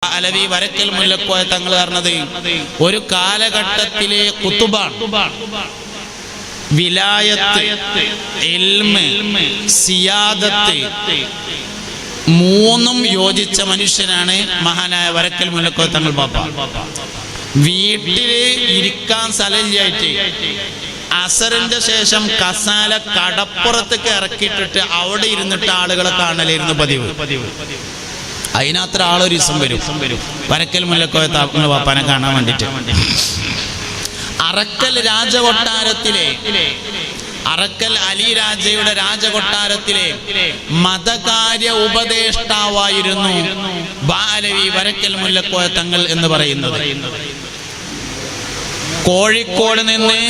അലവി വരക്കൽ മുല്ലക്കോയ തങ്ങൾ പറഞ്ഞത് ഒരു കാലഘട്ടത്തിലെ ഖുതുബാണ്. വിലായത്ത്, ഇൽമ്, സിയാദത്ത് മൂന്നും യോജിച്ച മനുഷ്യനാണ് മഹാനായ വരക്കൽ മുല്ലക്കോയ തങ്ങൾ പാപ്പ. വീട്ടില് ഇരിക്കാൻ സ്ഥലമില്ലായിട്ട് അസറിന്റെ ശേഷം കസാല കടപ്പുറത്തേക്ക് ഇറക്കിയിട്ടിട്ട് അവിടെ ഇരുന്നിട്ട് ആളുകളെ കാണലായിരുന്നു പതിവ്. അതിനത്ര ആളൊരു ദിവസം വരും വരക്കൽ മുല്ലക്കോയ തങ്ങൾ പാപ്പാനെ കാണാൻ വേണ്ടിട്ട്. അറക്കൽ രാജകൊട്ടാരത്തിലെ, അറക്കൽ അലി രാജയുടെ രാജകൊട്ടാരത്തിലെ മതകാര്യ ഉപദേഷ്ടാവായിരുന്നു ബാലവി വരക്കൽ മുല്ലക്കോയ തങ്ങൾ എന്ന് പറയുന്നത്. കോഴിക്കോട് നിന്ന്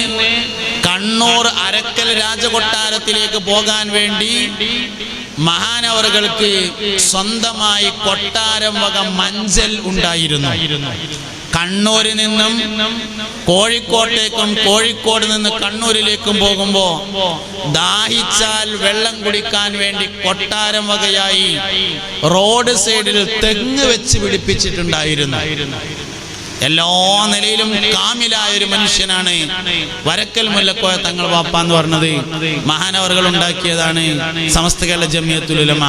കണ്ണൂർ അരക്കൽ രാജകൊട്ടാരത്തിലേക്ക് പോകാൻ വേണ്ടി മഹാനവറുകൾക്ക് സ്വന്തമായി കൊട്ടാരം വക മഞ്ചൽ ഉണ്ടായിരുന്നു. കണ്ണൂരിൽ നിന്നും കോഴിക്കോട്ടേക്കും കോഴിക്കോട് നിന്ന് കണ്ണൂരിലേക്കും പോകുമ്പോ ദാഹിച്ചാൽ വെള്ളം കുടിക്കാൻ വേണ്ടി കൊട്ടാരം വകയായി റോഡ് സൈഡിൽ തെങ്ങ് വെച്ച് പിടിപ്പിച്ചിട്ടുണ്ടായിരുന്നു. എല്ലാ നിലയിലും കാമിലായ ഒരു മനുഷ്യനാണ് വരക്കൽ മുല്ലക്കോയ തങ്ങൾ പാപ്പ എന്ന് പറഞ്ഞത്. മഹാനവറുകൾ ഉണ്ടാക്കിയതാണ് സമസ്ത കേരള ജമിയത്തുൽ ഉലമ.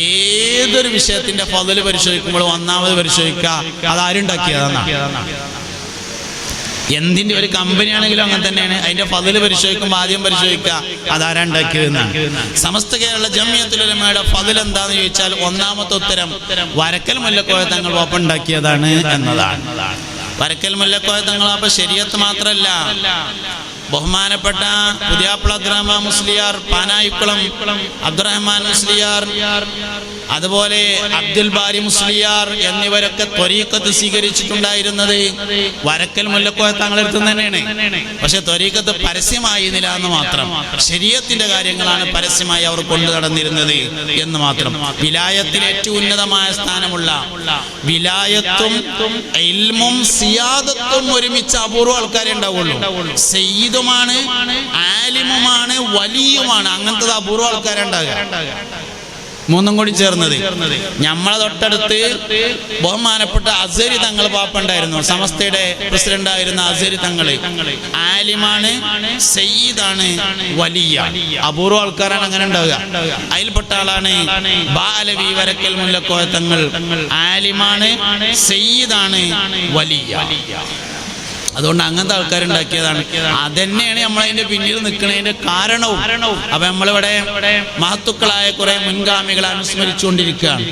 ഏതൊരു വിഷയത്തിന്റെ ഫضل പരിശോധിക്കുമ്പോൾ ഒന്നാമത് പരിശോധിക്കുക അതാരുണ്ടാക്കിയതാണ്. എന്തിന്റെ ഒരു കമ്പനി ആണെങ്കിലും അങ്ങനെ തന്നെയാണ്. അതിന്റെ ഫضل പരിശോധിക്കുമ്പോൾ ആദ്യം പരിശോധിക്കുക അതാരാ ഉണ്ടാക്കിയതെന്നാണ്. സമസ്ത കേരള ജമിയത്തുൽ ഉലമയുടെ ഫضل എന്താന്ന് ചോദിച്ചാൽ ഒന്നാമത്തെ ഉത്തരം വരക്കൽ മുല്ലക്കോയ തങ്ങൾ പാപ്പ ഉണ്ടാക്കിയതാണ് എന്നതാണ്. വരക്കൽ മുല്ലക്കോയ തങ്ങൾ പാപ്പ ശരീഅത്ത് മാത്രമല്ല, ബഹുമാനപ്പെട്ട പുതിയാപ്പള അബ്ദുറഹ്മാൻ മുസ്ലിയാർ, പാനായിക്കുളം അബ്ദുറഹ്മാൻ മുസ്ലിയാർ, അതുപോലെ അബ്ദുൽ ബാരി മുസ്ലിയാർ എന്നിവരൊക്കെ ത്വരീഖത്ത് സ്വീകരിച്ചിട്ടുണ്ടായിരുന്നത് വരക്കൽ മുല്ലക്കോയ തങ്ങളെടുത്ത് തന്നെയാണ്. പക്ഷെ ത്വരീഖത്ത് പരസ്യമായിരുന്നില്ല എന്ന് മാത്രം. ശരീഅത്തിന്റെ കാര്യങ്ങളാണ് പരസ്യമായി അവർ കൊണ്ടു നടന്നിരുന്നത് എന്ന് മാത്രം. വിലായത്തിൽ ഏറ്റവും ഉന്നതമായ സ്ഥാനമുള്ള വിലായത്തും ഇൽമും സിയാദത്തും ഒരുമിച്ച് അപൂർവ ആൾക്കാരെ ഉണ്ടാവുള്ളൂ. സയ്യിദുമാണ്, ആലിമുമാണ്, വലിയുമാണ്. അങ്ങനത്തെ അപൂർവ ആൾക്കാരെ ഉണ്ടാകുക. മൂന്നും കൂടി ചേർന്നത്. നമ്മളെ തൊട്ടടുത്ത് ബഹുമാനപ്പെട്ട അസരി തങ്ങൾ പാപ്പ ഉണ്ടായിരുന്നു. സമസ്തയുടെ പ്രസിഡന്റ് ആയിരുന്ന അസരി തങ്ങൾ ആലിമാണ്, സയ്യിദാണ്, വലിയ. അപൂർവ ആൾക്കാരാണ് അങ്ങനെ ഉണ്ടാവുക. അതിൽപ്പെട്ട ആളാണ് ബാലവി വരക്കൽ മുല്ലക്കോയ തങ്ങൾ. ആലിമാണ്, സയ്യിദാണ്, വലിയ. അതുകൊണ്ട് അങ്ങനത്തെ ആൾക്കാരുണ്ടാക്കിയതാണ്. അതന്നെയാണ് നമ്മളതിന്റെ പിന്നിൽ നിൽക്കുന്നതിന്റെ കാരണവും. അപ്പൊ നമ്മളിവിടെ മഹത്തുക്കളായ കുറെ മുൻഗാമികളെ അനുസ്മരിച്ചുകൊണ്ടിരിക്കുകയാണ്.